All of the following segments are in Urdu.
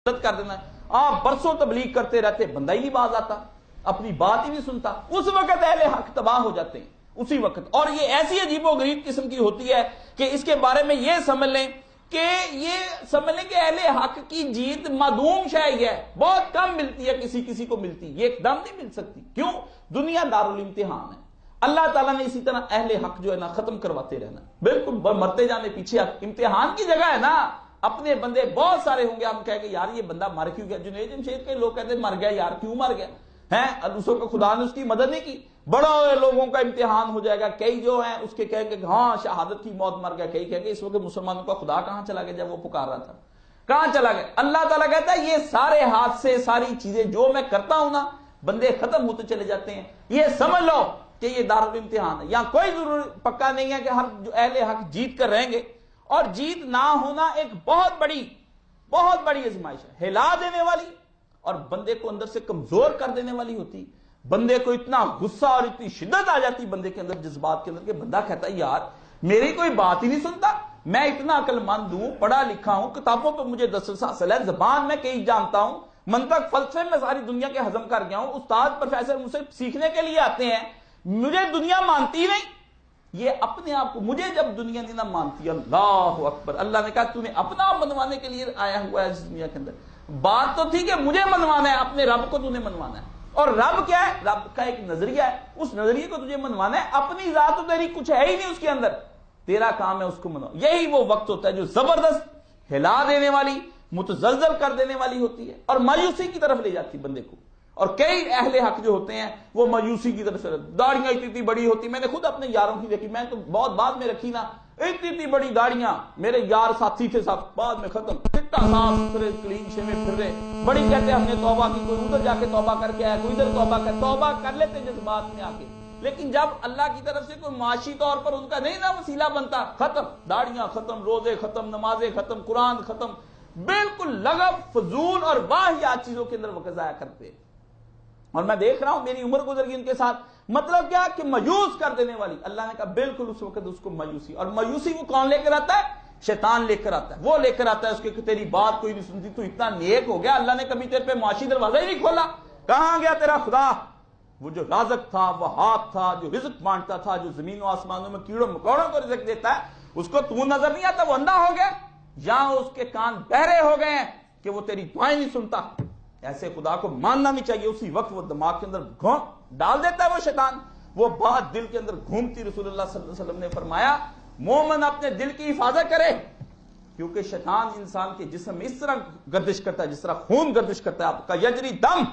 کر دینا ہے. آپ برسوں تبلیغ کرتے رہتے, بندہ ہی نہیں باز آتا, اپنی بات ہی نہیں سنتا. اس وقت اہل حق تباہ ہو جاتے ہیں اسی وقت. اور یہ ایسی عجیب و غریب قسم کی ہوتی ہے کہ اس کے بارے میں یہ سمجھ لیں کہ اہل حق کی جیت معدوم شے ہے, بہت کم ملتی ہے, کسی کو ملتی, یہ ایک دم نہیں مل سکتی. کیوں؟ دنیا دارالامتحان ہے. اللہ تعالیٰ نے اسی طرح اہل حق جو ہے نا ختم کرواتے رہنا, بالکل مرتے جانے پیچھے. امتحان کی جگہ ہے نا, اپنے بندے بہت سارے ہوں گے, ہم کہیں گے یار یہ بندہ مر کیوں گیا. جنید جمشید کے لوگ کہتے ہیں مر گیا یار, کیوں مر گیا ہے؟ دوسروں کو خدا نے اس کی مدد نہیں کی. بڑے لوگوں کا امتحان ہو جائے گا. کئی جو ہیں اس کے کہیں گے ہاں شہادت کی موت مر گیا, کئی کہیں گے اس وقت مسلمانوں کا خدا کہاں چلا گیا جب وہ پکار رہا تھا, کہاں چلا گیا. اللہ تعالیٰ کہتا ہے یہ سارے حادثے, ساری چیزیں جو میں کرتا ہوں نا, بندے ختم ہوتے چلے جاتے ہیں. یہ سمجھ لو کہ یہ دارالامتحان ہے. یہاں کوئی ضرور پکا نہیں ہے کہ ہر جو اہل حق جیت کر رہیں گے, اور جیت نہ ہونا ایک بہت بڑی آزمائش ہے, ہلا دینے والی اور بندے کو اندر سے کمزور کر دینے والی ہوتی. بندے کو اتنا غصہ اور اتنی شدت آ جاتی بندے کے اندر, جذبات کے اندر, کہ بندہ کہتا ہے یار میری کوئی بات ہی نہیں سنتا, میں اتنا عقل مند ہوں, پڑھا لکھا ہوں, کتابوں پہ مجھے دسترس حاصل ہے, زبان میں کئی جانتا ہوں, منطق فلسفے میں ساری دنیا کے ہضم کر گیا ہوں, استاد پروفیسر مجھ سے سیکھنے کے لیے آتے ہیں, مجھے دنیا مانتی نہیں. یہ اپنے آپ کو, مجھے جب دنیا نہیں نہ مانتی, اللہ اکبر, اللہ نے کہا تو نے اپنا آپ منوانے کے لیے آیا ہوا ہے اس دنیا کے اندر. بات تو تھی کہ مجھے منوانا ہے, اپنے رب کو تو نے منوانا ہے. اور رب کیا ہے؟ رب کا ایک نظریہ ہے, اس نظریے کو تجھے منوانا ہے. اپنی ذات تو تیری کچھ ہے ہی نہیں اس کے اندر, تیرا کام ہے اس کو منوانا. یہی وہ وقت ہوتا ہے جو زبردست ہلا دینے والی, متزلزل کر دینے والی ہوتی ہے, اور مایوسی کی طرف لے جاتی بندے کو. اور کئی اہل حق جو ہوتے ہیں وہ مایوسی کی طرف سے, داڑیاں اتنی بڑی ہوتی, میں نے خود اپنے یاروں کی دیکھی, میں تو بہت بعد میں رکھی نا, اتنی بڑی داڑیاں, میرے یار ساتھی تھے سب, بعد میں ختم, چٹا صاف ستھرے کلین شیو پھر رہے, بڑی کہتے ہم نے توبہ کی, کوئی ادھر جا کے توبہ کر کے آیا, کوئی ادھر توبہ کر لیتے جذبات میں آ کے. لیکن جب اللہ کی طرف سے کوئی معاشی طور پر ان کا نہیں نا وسیلہ بنتا, ختم, داڑیاں ختم, روزے ختم, نمازیں ختم, قرآن ختم, بالکل لغو فضول اور واہیات چیزوں کے اندر وقت ضائع کرتے. اور میں دیکھ رہا ہوں میری عمر گزر گئی ان کے ساتھ. مطلب کیا کہ مایوس کر دینے والی. اللہ نے کہا بالکل اس وقت اس کو مایوسی, اور مایوسی وہ کون لے کر آتا ہے؟ شیطان لے کر آتا ہے. وہ لے کر آتا ہے اس کے کہ تیری بات کوئی نہیں سنتی, تو اتنا نیک ہو گیا, اللہ نے کبھی تیرے پہ معاشی دروازہ ہی نہیں کھولا. کہاں گیا تیرا خدا, وہ جو رازق تھا, وہ ہاتھ تھا, جو رزق بانٹتا تھا, جو زمین و آسمانوں میں کیڑوں مکوڑوں کو رزق دیتا ہے, اس کو تو نظر نہیں آتا, وہ اندھا ہو گیا, یا اس کے کان بہرے ہو گئے ہیں کہ وہ تیری دعائیں نہیں سنتا. ایسے خدا کو ماننا نہیں چاہیے. اسی وقت وہ دماغ کے اندر ڈال دیتا ہے وہ شیطان, وہ بات دل کے اندر گھومتی. رسول اللہ صلی اللہ علیہ وسلم نے فرمایا مومن اپنے دل کی حفاظت کرے, کیونکہ شیطان انسان کے جسم میں اس طرح گردش کرتا ہے جس طرح خون گردش کرتا ہے. آپ کا یجری دم,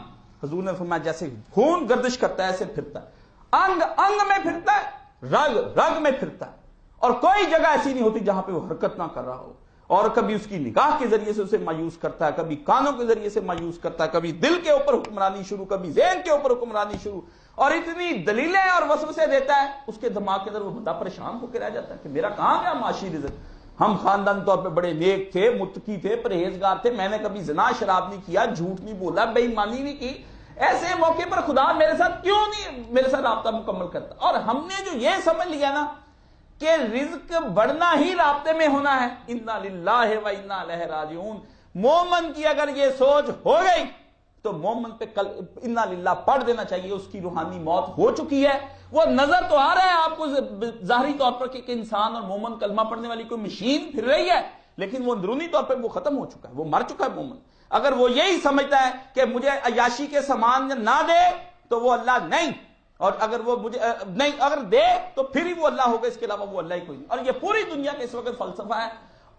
حضور نے فرمایا جیسے خون گردش کرتا ہے ایسے پھرتا ہے, انگ انگ میں پھرتا ہے, رگ رگ میں پھرتا ہے, اور کوئی جگہ ایسی نہیں ہوتی جہاں پہ وہ حرکت نہ کر رہا ہو. اور کبھی اس کی نگاہ کے ذریعے سے اسے مایوس کرتا ہے, کبھی کانوں کے ذریعے سے مایوس کرتا ہے, کبھی دل کے اوپر حکمرانی شروع, کبھی ذہن کے اوپر حکمرانی شروع, اور اتنی دلیلیں اور وسوسے دیتا ہے اس کے دماغ کے اندر. وہ بندہ پریشان ہو کے رہ جاتا ہے کہ میرا کہاں گیا معاشی رزق. ہم خاندان طور پہ بڑے نیک تھے, متقی تھے, پرہیزگار تھے, میں نے کبھی زنا شراب نہیں کیا, جھوٹ نہیں بولا, بے ایمانی نہیں کی, ایسے موقع پر خدا میرے ساتھ کیوں نہیں میرے ساتھ رابطہ مکمل کرتا. اور ہم نے جو یہ سمجھ لیا نا کہ رزق بڑھنا ہی رابطے میں ہونا ہے, انا للہ و انا الیہ راجعون. مومن کی اگر یہ سوچ ہو گئی تو مومن پہ کل انا للہ پڑھ دینا چاہیے. اس کی روحانی موت ہو چکی ہے. وہ نظر تو آ رہا ہے آپ کو ظاہری طور پر کہ انسان اور مومن کلمہ پڑھنے والی کوئی مشین پھر رہی ہے, لیکن وہ اندرونی طور پر وہ ختم ہو چکا ہے, وہ مر چکا ہے مومن. اگر وہ یہی سمجھتا ہے کہ مجھے عیاشی کے سامان نہ دے تو وہ اللہ نہیں, اور اگر وہ مجھے نہیں اگر دے تو پھر ہی وہ اللہ ہوگا, اس کے علاوہ وہ اللہ ہی کوئی نہیں. اور یہ پوری دنیا کے اس وقت فلسفہ ہے.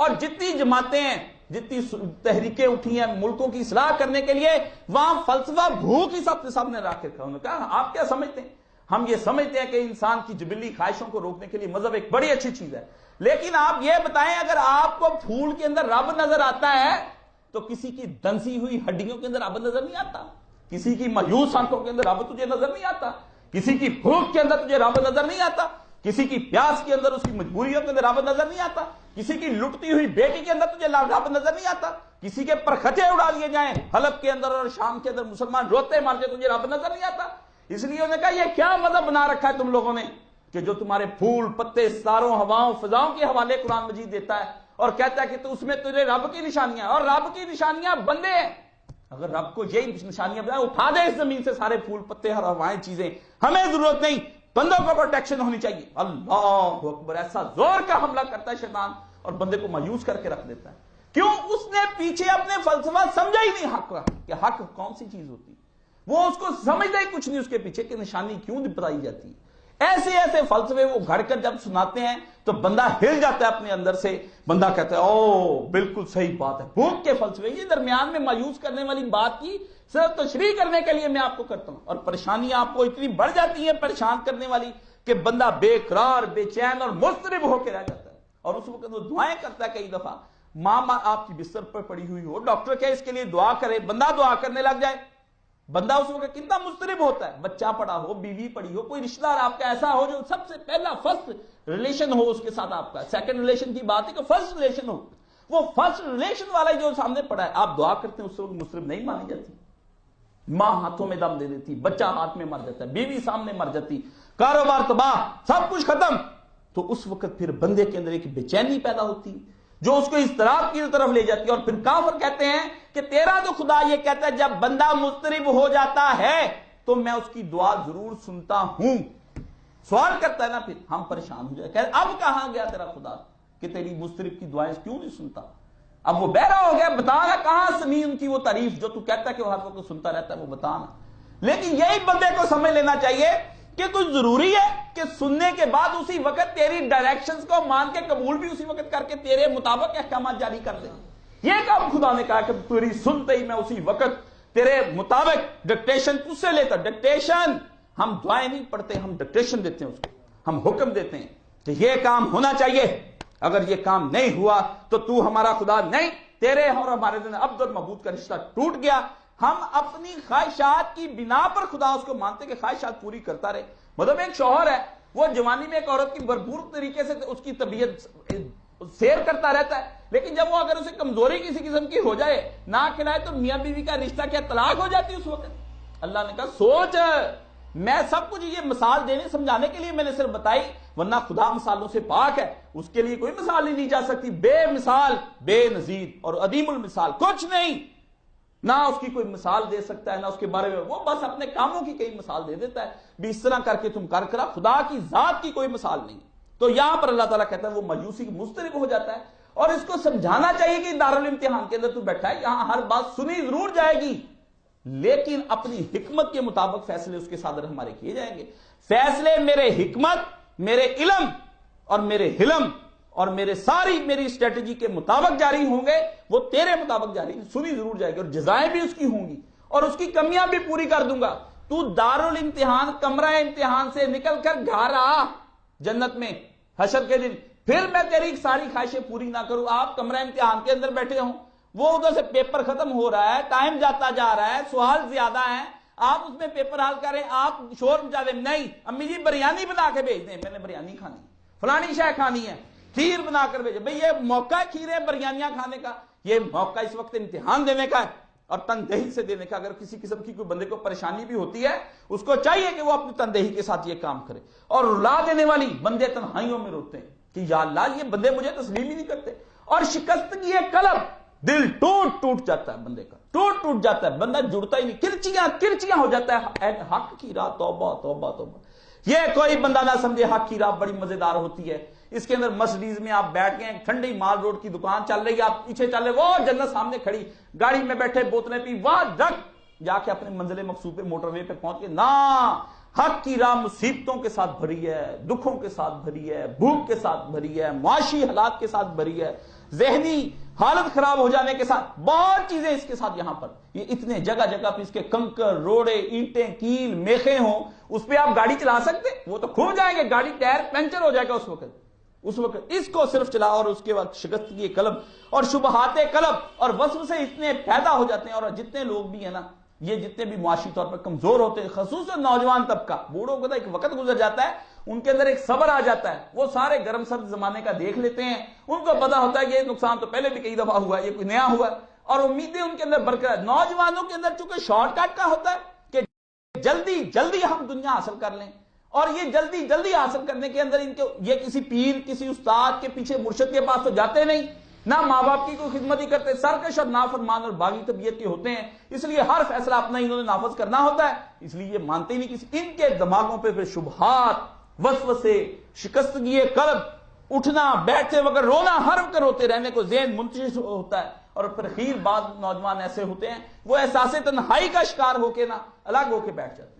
اور جتنی جماعتیں ہیں, جتنی تحریکیں اٹھی ہیں ملکوں کی اصلاح کرنے کے لیے, وہاں فلسفہ بھوک ہی سب کے سامنے رکھ کے انہوں نے کہا آپ کیا سمجھتے ہیں؟ ہم یہ سمجھتے ہیں کہ انسان کی جبلی خواہشوں کو روکنے کے لیے مذہب ایک بڑی اچھی چیز ہے. لیکن آپ یہ بتائیں, اگر آپ کو پھول کے اندر رب نظر آتا ہے تو کسی کی دنسی ہوئی ہڈیوں کے اندر رب نظر نہیں آتا, کسی کی مایوس آنکھوں کے اندر رب تجھے نظر نہیں آتا, کسی کی بھوک کے اندر تجھے رب نظر نہیں آتا, کسی کی پیاس کے اندر, اس کی مجبوریوں کے اندر رب نظر نہیں آتا, کسی کی لٹتی ہوئی بیٹی کے اندر تجھے رب نظر نہیں آتا, کسی کے پرکھچے اڑا دیے جائیں حلب کے اندر اور شام کے اندر مسلمان روتے مار جائے تجھے رب نظر نہیں آتا. اس لیے انہوں نے کہا یہ کیا مذہب بنا رکھا ہے تم لوگوں نے کہ جو تمہارے پھول پتے ستاروں ہواؤں فضاؤں کے حوالے قرآن مجید دیتا ہے, اور کہتا ہے کہ تو اس میں تجھے رب کی نشانیاں ہیں، اور رب کی نشانیاں بندے ہیں۔ اگر رب کو یہی نشانیاں بتائیں، اٹھا دے اس زمین سے سارے پھول پتے ہر ہوائیں چیزیں، ہمیں ضرورت نہیں، بندوں کو پروٹیکشن ہونی چاہیے۔ اللہ اکبر، ایسا زور کا حملہ کرتا ہے شیطان اور بندے کو مایوس کر کے رکھ دیتا ہے۔ کیوں؟ اس نے پیچھے اپنے فلسفہ سمجھا ہی نہیں حق کا، کہ حق کون سی چیز ہوتی ہے، وہ اس کو سمجھتا ہی کچھ نہیں اس کے پیچھے کہ نشانی کیوں بتائی جاتی ہے۔ ایسے ایسے فلسفے وہ گھڑ کر جب سناتے ہیں تو بندہ ہل جاتا ہے اپنے اندر سے، بندہ کہتا ہے او بالکل صحیح بات ہے۔ بھوک کے فلسفے، یہ درمیان میں مایوس کرنے والی بات کی صرف تشریح کرنے کے لیے میں آپ کو کرتا ہوں، اور پریشانیاں آپ کو اتنی بڑھ جاتی ہیں پریشان کرنے والی کہ بندہ بے قرار، بے چین اور مضطرب ہو کے رہ جاتا ہے۔ اور اس وقت وہ دعائیں کرتا ہے، کئی دفعہ ماں آپ کی بستر پر پڑی ہوئی ہو، ڈاکٹر کہے اس کے لیے دعا کرے، بندہ دعا کرنے لگ جائے، بندہ اس وقت کتنا مضطرب ہوتا ہے۔ بچہ پڑا ہو، بیوی پڑی ہو، کوئی رشتہ دار آپ کا ایسا ہو جو سب سے پہلا فرسٹ ریلیشن ہو اس کے ساتھ آپ کا، سیکنڈ ریلیشن کی بات ہے کہ فرسٹ ریلیشن ہو، وہ فرسٹ ریلیشن والا جو سامنے پڑا ہے، آپ دعا کرتے ہیں اس وقت مضطرب نہیں مانی جاتی۔ ماں ہاتھوں میں دم دے دیتی، بچہ ہاتھ میں مر جاتا ہے، بیوی سامنے مر جاتی، کاروبار تباہ، سب کچھ ختم، تو اس وقت پھر بندے کے اندر ایک بے چینی پیدا ہوتی ہے جو اس کو اضطراب کی طرف لے جاتی ہے۔ اور پھر کافر کہتے ہیں کہ تیرا تو خدا یہ کہتا ہے جب بندہ مضطرب ہو جاتا ہے تو میں اس کی دعا ضرور سنتا ہوں۔ سوال کرتا ہے نا، پھر ہم پریشان ہو جائے، کہتے اب کہاں گیا تیرا خدا کہ تیری مضطرب کی دعائیں کیوں نہیں سنتا؟ اب وہ بہرا ہو گیا، بتانا کہاں سنی ان کی وہ تعریف جو تو کہتا ہے کہ وہ ہر وقت سنتا رہتا ہے، وہ بتانا۔ لیکن یہی بندے کو سمجھ لینا چاہیے کہ کچھ ضروری ہے کہ سننے کے بعد اسی وقت تیری ڈائریکشنز کو مان کے قبول بھی اسی وقت کر کے تیرے مطابق احکامات جاری کر دیں۔ یہ کام خدا نے کہا کہ تیری سنتے ہی میں اسی وقت تیرے مطابق ڈکٹیشن تجھ سے لیتا۔ ڈکٹیشن، ہم دعائیں نہیں پڑھتے، ہم ڈکٹیشن دیتے ہیں اس کو، ہم حکم دیتے ہیں کہ یہ کام ہونا چاہیے، اگر یہ کام نہیں ہوا تو تو ہمارا خدا نہیں، تیرے اور ہمارے دن عبد اور معبود کا رشتہ ٹوٹ گیا۔ ہم اپنی خواہشات کی بنا پر خدا اس کو مانتے کہ خواہشات پوری کرتا رہے۔ مطلب ایک شوہر ہے، وہ جوانی میں ایک عورت کی بھرپور طریقے سے اس کی طبیعت سیر کرتا رہتا ہے، لیکن جب وہ اگر اسے کمزوری کسی قسم کی ہو جائے، نہ کھلائے، تو میاں بیوی کا رشتہ کیا طلاق ہو جاتی ہے اس وقت؟ اللہ نے کہا سوچ، میں سب کچھ یہ مثال دینے سمجھانے کے لیے میں نے صرف بتائی، ورنہ خدا مثالوں سے پاک ہے، اس کے لیے کوئی مثال نہیں دی جا سکتی، بے مثال، بے نظیر اور عدیم المثال، کچھ نہیں، نہ اس کی کوئی مثال دے سکتا ہے، نہ اس کے بارے میں، وہ بس اپنے کاموں کی کئی مثال دے دیتا ہے بھی اس طرح کر کے تم کر کرا، خدا کی ذات کی کوئی مثال نہیں۔ تو یہاں پر اللہ تعالیٰ کہتا ہے وہ مایوسی کی مضطرب ہو جاتا ہے، اور اس کو سمجھانا چاہیے کہ دارالامتحان کے اندر تو بیٹھا ہے، یہاں ہر بات سنی ضرور جائے گی، لیکن اپنی حکمت کے مطابق فیصلے اس کے ساتھ ہمارے کیے جائیں گے۔ فیصلے میرے حکمت، میرے علم اور میرے حلم اور میری اسٹریٹجی کے مطابق جاری ہوں گے، وہ تیرے مطابق جاری سنی ضرور جائے گی، اور جزائیں بھی اس کی ہوں گی، اور اس کی کمیاں بھی پوری کر دوں گا۔ تو دارالامتحان، کمرہ امتحان سے نکل کر گھر آ جنت میں حشر کے دن، پھر میں تیری ساری خواہشیں پوری نہ کروں۔ آپ کمرہ امتحان کے اندر بیٹھے ہوں، وہ ادھر سے پیپر ختم ہو رہا ہے، ٹائم جاتا جا رہا ہے، سوال زیادہ ہیں، آپ اس میں پیپر حل کریں، آپ شور مچا دیں، نہیں امی جی بریانی بنا کے بھیج دیں، میں نے بریانی کھانی، فلانی شے کھانی ہے، کھیر بنا کر بھیجے۔ بھئی یہ موقع ہے کھیریں بریانیاں کھانے کا، یہ موقع اس وقت امتحان دینے کا ہے اور تندہی سے دینے کا۔ اگر کسی قسم کی کوئی بندے کو پریشانی بھی ہوتی ہے، اس کو چاہیے کہ وہ اپنی تندہی کے ساتھ یہ کام کرے۔ اور رلا دینے والی بندے تنہائیوں میں روتے ہیں کہ یا اللہ یہ بندے مجھے تسلیم ہی نہیں کرتے، اور شکستگی قلب، دل ٹوٹ جاتا ہے بندے کا، ٹوٹ جاتا ہے، بندہ جڑتا ہی نہیں، کرچیاں ہو جاتا ہے۔ حق کی راہ، توبہ توبہ توبہ، یہ کوئی بندہ نہ سمجھے حق کی راہ بڑی مزیدار ہوتی ہے۔ اس کے اندر مرسڈیز میں آپ بیٹھ گئے، ٹھنڈی مال روڈ کی دکان چل رہی ہے، آپ پیچھے چل رہے، وہ جنت سامنے کھڑی، گاڑی میں بیٹھے بوتلیں پی، واہ ڈک جا کے اپنے منزل مقصود پہ موٹر وے پہ پہنچ گئے۔ نہ، حق کی راہ مصیبتوں کے ساتھ بھری ہے، دکھوں کے ساتھ بھری ہے، بھوک کے ساتھ بھری ہے، معاشی حالات کے ساتھ بھری ہے، ذہنی حالت خراب ہو جانے کے ساتھ، بہت چیزیں اس کے ساتھ یہاں پر، یہ اتنے جگہ جگہ پہ اس کے کنکر، روڑے، اینٹیں، کیل، میخیں ہوں، اس پہ آپ گاڑی چلا سکتے؟ وہ تو کھو جائیں گے، گاڑی ٹائر پنچر ہو جائے گا اس وقت اس کو صرف چلا، اور اس کے بعد شکستگی قلب اور شبہات قلب اور وسوسے اتنے پیدا ہو جاتے ہیں۔ اور جتنے لوگ بھی ہیں نا، یہ جتنے بھی معاشی طور پر کمزور ہوتے ہیں، خصوصاً نوجوان طبقہ، بوڑھوں کا ایک وقت گزر جاتا ہے، ان کے اندر ایک صبر آ جاتا ہے، وہ سارے گرم سرد زمانے کا دیکھ لیتے ہیں، ان کو پتا ہوتا ہے کہ یہ نقصان تو پہلے بھی کئی دفعہ ہوا ہے، یہ کوئی نیا ہوا، اور امیدیں ان کے اندر برقرار۔ نوجوانوں کے اندر چونکہ شارٹ کٹ کا ہوتا ہے کہ جلدی ہم دنیا حاصل کر لیں، اور یہ جلدی حاصل کرنے کے اندر ان کے یہ کسی پیر، کسی استاد کے پیچھے، مرشد کے پاس تو جاتے نہیں، نہ ماں باپ کی کوئی خدمت ہی کرتے، سرکش اور نافرمان اور باغی طبیعت کے ہوتے ہیں، اس لیے ہر فیصلہ اپنا انہوں نے نافذ کرنا ہوتا ہے، اس لیے یہ مانتے ہی نہیں کسی۔ ان کے دماغوں پہ پھر شبہات، وسوسے، شکستگی قلب، اٹھنا بیٹھتے وقت رونا، ہر وقت روتے رہنے کو ذہن منتشر ہوتا ہے، اور پھر خیر بعض نوجوان ایسے ہوتے ہیں وہ احساس تنہائی کا شکار ہو کے نا الگ ہو کے بیٹھ جاتے ہیں۔